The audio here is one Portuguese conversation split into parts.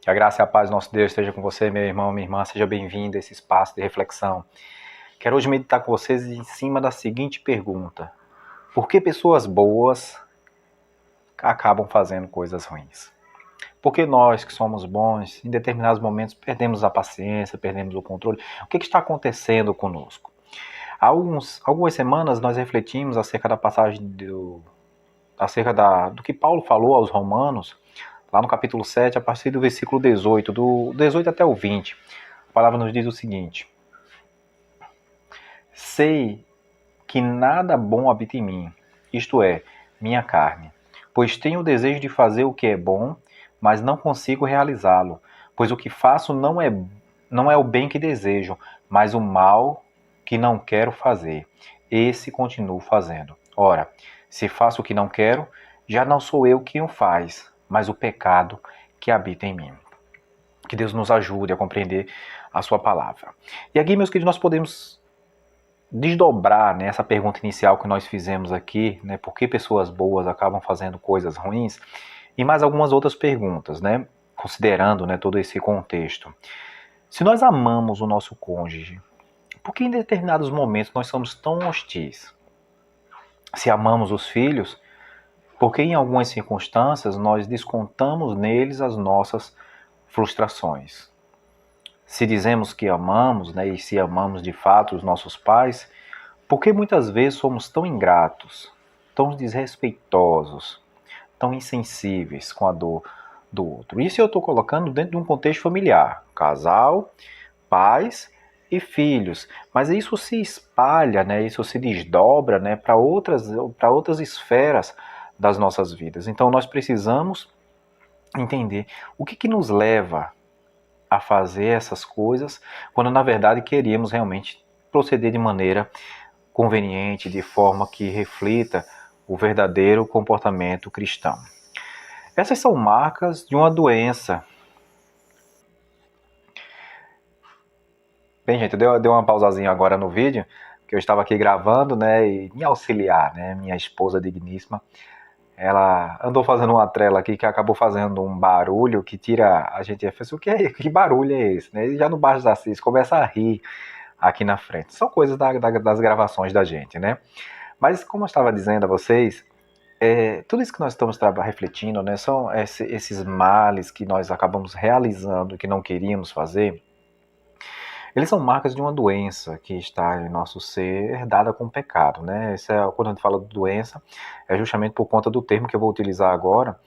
Que a graça e a paz do nosso Deus esteja com você, meu irmão, minha irmã. Seja bem-vindo a esse espaço de reflexão. Quero hoje meditar com vocês em cima da seguinte pergunta: por que pessoas boas acabam fazendo coisas ruins? Por que nós, que somos bons, em determinados momentos perdemos a paciência, perdemos o controle? O que está acontecendo conosco? Há algumas semanas nós refletimos acerca da passagem do que Paulo falou aos Romanos, lá no capítulo 7, a partir do versículo 18, do 18 até o 20. A palavra nos diz o seguinte: sei que nada bom habita em mim, isto é, minha carne, pois tenho o desejo de fazer o que é bom, mas não consigo realizá-lo, pois o que faço não é o bem que desejo, mas o mal que não quero fazer. Esse continuo fazendo. Ora, se faço o que não quero, já não sou eu quem o faz, mas o pecado que habita em mim. Que Deus nos ajude a compreender a sua palavra. E aqui, meus queridos, nós podemos desdobrar, né, essa pergunta inicial que nós fizemos aqui, né, por que pessoas boas acabam fazendo coisas ruins, e mais algumas outras perguntas, né, considerando, né, todo esse contexto. Se nós amamos o nosso cônjuge, por que em determinados momentos nós somos tão hostis? Se amamos os filhos, por que em algumas circunstâncias nós descontamos neles as nossas frustrações? Se dizemos que amamos, né, e se amamos de fato os nossos pais, por que muitas vezes somos tão ingratos, tão desrespeitosos, tão insensíveis com a dor do outro? Isso eu estou colocando dentro de um contexto familiar, casal, pais e filhos, mas isso se espalha, né, isso se desdobra, né, para outras esferas das nossas vidas. Então nós precisamos entender o que nos leva a fazer essas coisas, quando na verdade queríamos realmente proceder de maneira conveniente, de forma que reflita o verdadeiro comportamento cristão. Essas são marcas de uma doença. Bem, gente, eu dei uma pausazinha agora no vídeo, que eu estava aqui gravando, né, e me auxiliar, né, minha esposa digníssima, ela andou fazendo uma trela aqui que acabou fazendo um barulho que tira a gente. O que é? Que barulho é esse? Né? E já no Baixo da Assis começa a rir aqui na frente. São coisas das gravações da gente, né? Mas como eu estava dizendo a vocês, tudo isso que nós estamos refletindo, né, são esses males que nós acabamos realizando, que não queríamos fazer. Eles são marcas de uma doença que está em nosso ser, herdada com o pecado, né? Quando a gente fala de doença, é justamente por conta do termo que eu vou utilizar agora,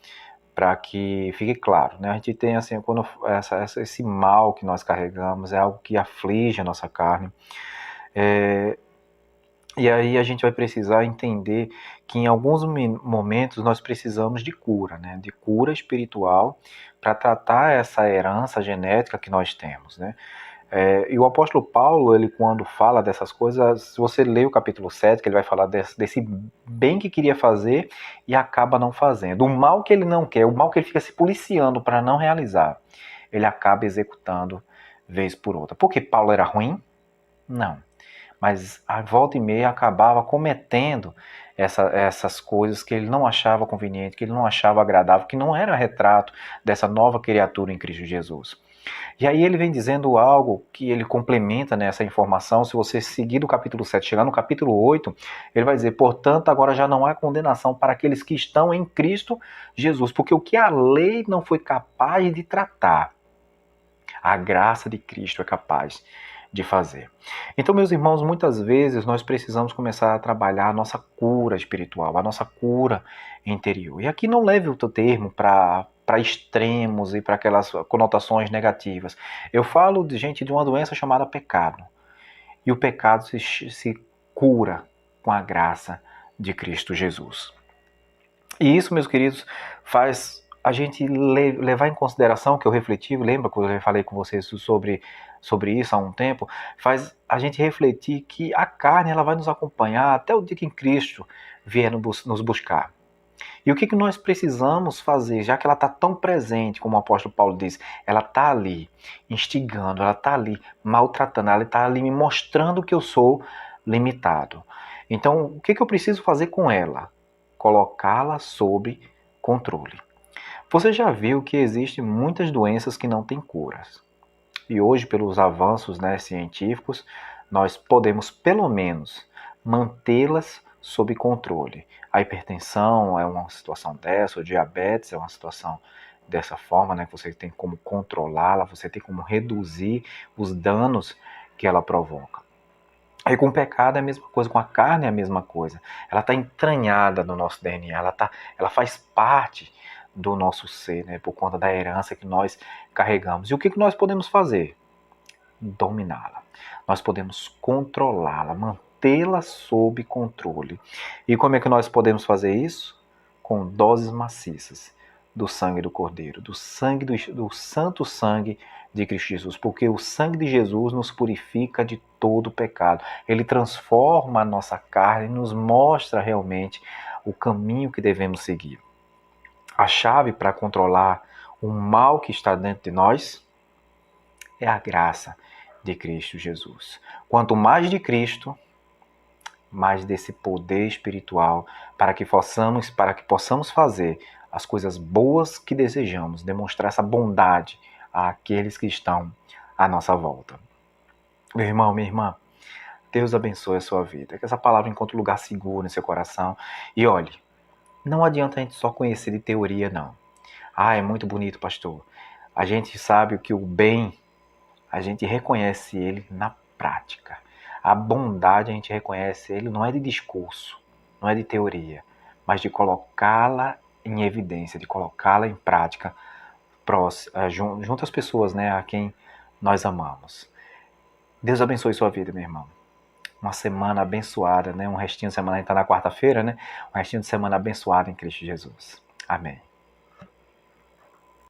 para que fique claro, né? A gente tem assim, quando esse mal que nós carregamos é algo que aflige a nossa carne, e aí a gente vai precisar entender que em alguns momentos nós precisamos de cura, né? De cura espiritual para tratar essa herança genética que nós temos, né? E o apóstolo Paulo, ele quando fala dessas coisas, se você lê o capítulo 7, que ele vai falar desse bem que queria fazer e acaba não fazendo. O mal que ele não quer, o mal que ele fica se policiando para não realizar, ele acaba executando vez por outra. Porque Paulo era ruim? Não. Mas a volta e meia acabava cometendo essas coisas que ele não achava conveniente, que ele não achava agradável, que não era retrato dessa nova criatura em Cristo Jesus. E aí ele vem dizendo algo que ele complementa nessa informação. Se você seguir do capítulo 7, chegar no capítulo 8, ele vai dizer: portanto, agora já não há condenação para aqueles que estão em Cristo Jesus, porque o que a lei não foi capaz de tratar, a graça de Cristo é capaz de fazer. Então, meus irmãos, muitas vezes nós precisamos começar a trabalhar a nossa cura espiritual, a nossa cura interior. E aqui não leve o teu termo para extremos e para aquelas conotações negativas. Eu falo de uma doença chamada pecado. E o pecado se cura com a graça de Cristo Jesus. E isso, meus queridos, faz a gente levar em consideração, que eu refleti, lembra quando eu falei com vocês sobre isso há um tempo, faz a gente refletir que a carne ela vai nos acompanhar até o dia que Cristo vier nos buscar. E o que nós precisamos fazer, já que ela está tão presente, como o apóstolo Paulo diz, ela está ali instigando, ela está ali maltratando, ela está ali me mostrando que eu sou limitado. Então, o que eu preciso fazer com ela? Colocá-la sob controle. Você já viu que existem muitas doenças que não têm curas. E hoje, pelos avanços, né, científicos, nós podemos, pelo menos, mantê-las sob controle. A hipertensão é uma situação dessa, o diabetes é uma situação dessa forma, né, que você tem como controlá-la, você tem como reduzir os danos que ela provoca. E com o pecado é a mesma coisa, com a carne é a mesma coisa. Ela está entranhada no nosso DNA, ela faz parte do nosso ser, né, por conta da herança que nós carregamos. E o que nós podemos fazer? Dominá-la. Nós podemos controlá-la, mantê-la sob controle. E como é que nós podemos fazer isso? Com doses maciças do sangue do Cordeiro, do santo sangue de Cristo Jesus, porque o sangue de Jesus nos purifica de todo pecado. Ele transforma a nossa carne e nos mostra realmente o caminho que devemos seguir. A chave para controlar o mal que está dentro de nós é a graça de Cristo Jesus. Quanto mais de Cristo, mais desse poder espiritual para que possamos fazer as coisas boas que desejamos, demonstrar essa bondade àqueles que estão à nossa volta. Meu irmão, minha irmã, Deus abençoe a sua vida, que essa palavra encontre um lugar seguro em seu coração. E olhe, não adianta a gente só conhecer de teoria, não. Ah, é muito bonito, pastor. A gente sabe que o bem, a gente reconhece ele na prática. A bondade a gente reconhece ele não é de discurso, não é de teoria, mas de colocá-la em evidência, de colocá-la em prática junto às pessoas, né, a quem nós amamos. Deus abençoe sua vida, meu irmão. Uma semana abençoada, né? Um restinho de semana, a gente está na quarta-feira, né? Um restinho de semana abençoado em Cristo Jesus. Amém.